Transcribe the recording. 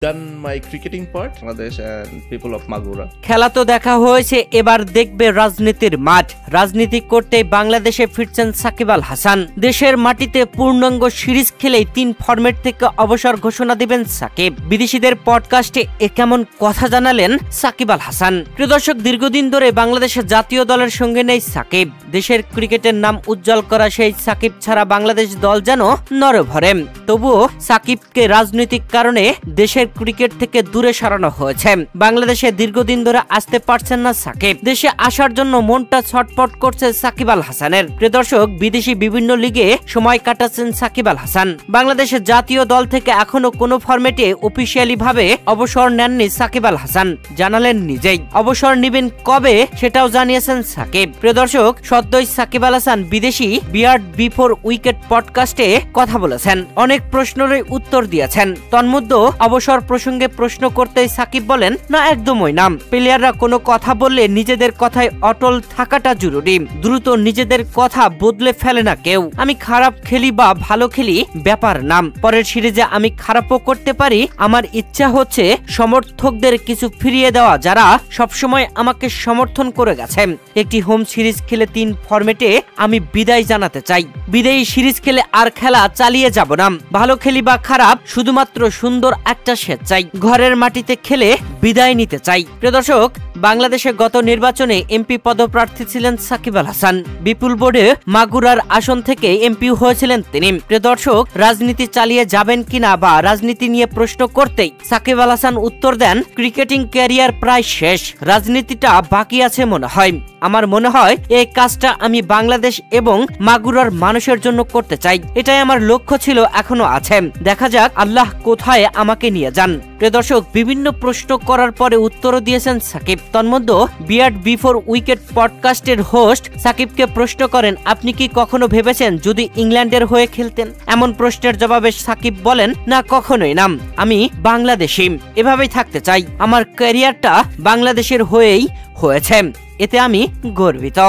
done my cricketing part, Bangladesh and people of Magura. খেলা তো দেখা হয়েছে, এবার দেখবে রাজনীতির মাঠ। রাজনীতি করতে বাংলাদেশে ফিরছেন সাকিব আল হাসান। দেশের মাটিতে পূর্ণাঙ্গ সিরিজ খেলেই 3 ফরম্যাট থেকে অবসর ঘোষণা দিবেন সাকিব। বিদেশিদের পডকাস্টে কেমন কথা জানালেন সাকিব আল হাসান। প্রিয় দর্শক, দীর্ঘদিন ধরে বাংলাদেশের জাতীয় দলের সঙ্গে নেই সাকিব। দেশের ক্রিকেটের নাম উজ্জ্বল করা সেই সাকিব ছাড়া বাংলাদেশ দল যেন নরভরে। তবুও সাকিবকে রাজনৈতিক কারণে দেশের ক্রিকেট থেকে দূরে সরানো হয়েছে। বাংলাদেশে দীর্ঘদিন ধরে আসতে পারছেন না সাকিব। দেশে আসার জন্য মনটা ছটফট করছে সাকিব আল হাসানের। প্রিয় দর্শক, বিদেশি বিভিন্ন লিগে সময় কাটাচ্ছেন সাকিব আল হাসান। বাংলাদেশের জাতীয় দল থেকে এখনো কোনো ফরম্যাটে অফিসিয়ালি ভাবে অবসর নেননি সাকিব আল হাসান। জানালেন নিজেই অবসর নেবেন কবে সেটাও জানিয়েছেন সাকিব। প্রিয় দর্শক, সদ্যই সাকিব আল হাসান বিদেশি বিয়ার্ড বিফোর উইকেট পডকাস্টে কথা বলেছেন। অনেক প্রশ্নেরই উত্তর দিয়েছেন। তন্মধ্যে অবসর প্রসঙ্গে প্রশ্ন করতেই সাকিব বলেন, না, একদমই না। প্লেয়াররা কোনো কথা বললে নিজেদের কথায় অটল থাকাটা জরুরি। দ্রুত নিজেদের কথা বদলে ফেলে না কেউ। আমি খারাপ খেলি বা ভালো খেলি ব্যাপার না। পরের সিরিজে আমি খারাপও করতে পারি। আমার ইচ্ছা হচ্ছে সমর্থকদের কিছু ফিরিয়ে দেওয়া, যারা সবসময় আমাকে সমর্থন করে গেছে। একটি হোম সিরিজ খেলে 3 ফরম্যাটে আমি বিদায় জানাতে চাই। বিদায়ী সিরিজ খেলে আর খেলা চালিয়ে যাব না। ভালো খেলি বা খারাপ, শুধুমাত্র সুন্দর একটা শেষ চাই। ঘরের মাটিতে খেলে বিদায় নিতে চাই। প্রিয় দর্শক, বাংলাদেশে গত নির্বাচনে এমপি পদপ্রার্থী ছিলেন সাকিব আল হাসান। বিপুল ভোটে মাগুরার আসন থেকে এমপি হয়েছিলেন তিনি। প্রিয় দর্শক, রাজনীতি চালিয়ে যাবেন কিনা বা রাজনীতি নিয়ে প্রশ্ন করতেই সাকিব আল হাসান উত্তর দেন, ক্রিকেটিং ক্যারিয়ার প্রায় শেষ, রাজনীতিটা বাকি আছে মনে হয়। আমার মনে হয় এই কাজটা আমি বাংলাদেশ এবং মাগুরার মানুষের জন্য করতে চাই। এটাই আমার লক্ষ্য ছিল, এখনো আছে। দেখা যাক আল্লাহ কোথায় আমাকে নিয়ে যান। প্রিয় দর্শক, বিভিন্ন প্রশ্ন করার পরে উত্তরও দিয়েছেন সাকিব। তন্মধ্যে বিয়ার্ড বিফোর উইকেট পডকাস্টের হোস্ট সাকিবকে প্রশ্ন করেন, আপনি কি কখনো ভেবেছেন যদি ইংল্যান্ডের হয়ে খেলতেন? এমন প্রশ্নের জবাবে সাকিব বলেন, না, কখনোই না। আমি বাংলাদেশি, এভাবেই থাকতে চাই। আমার ক্যারিয়ারটা বাংলাদেশের হয়েই হয়েছে, এতে আমি গর্বিত।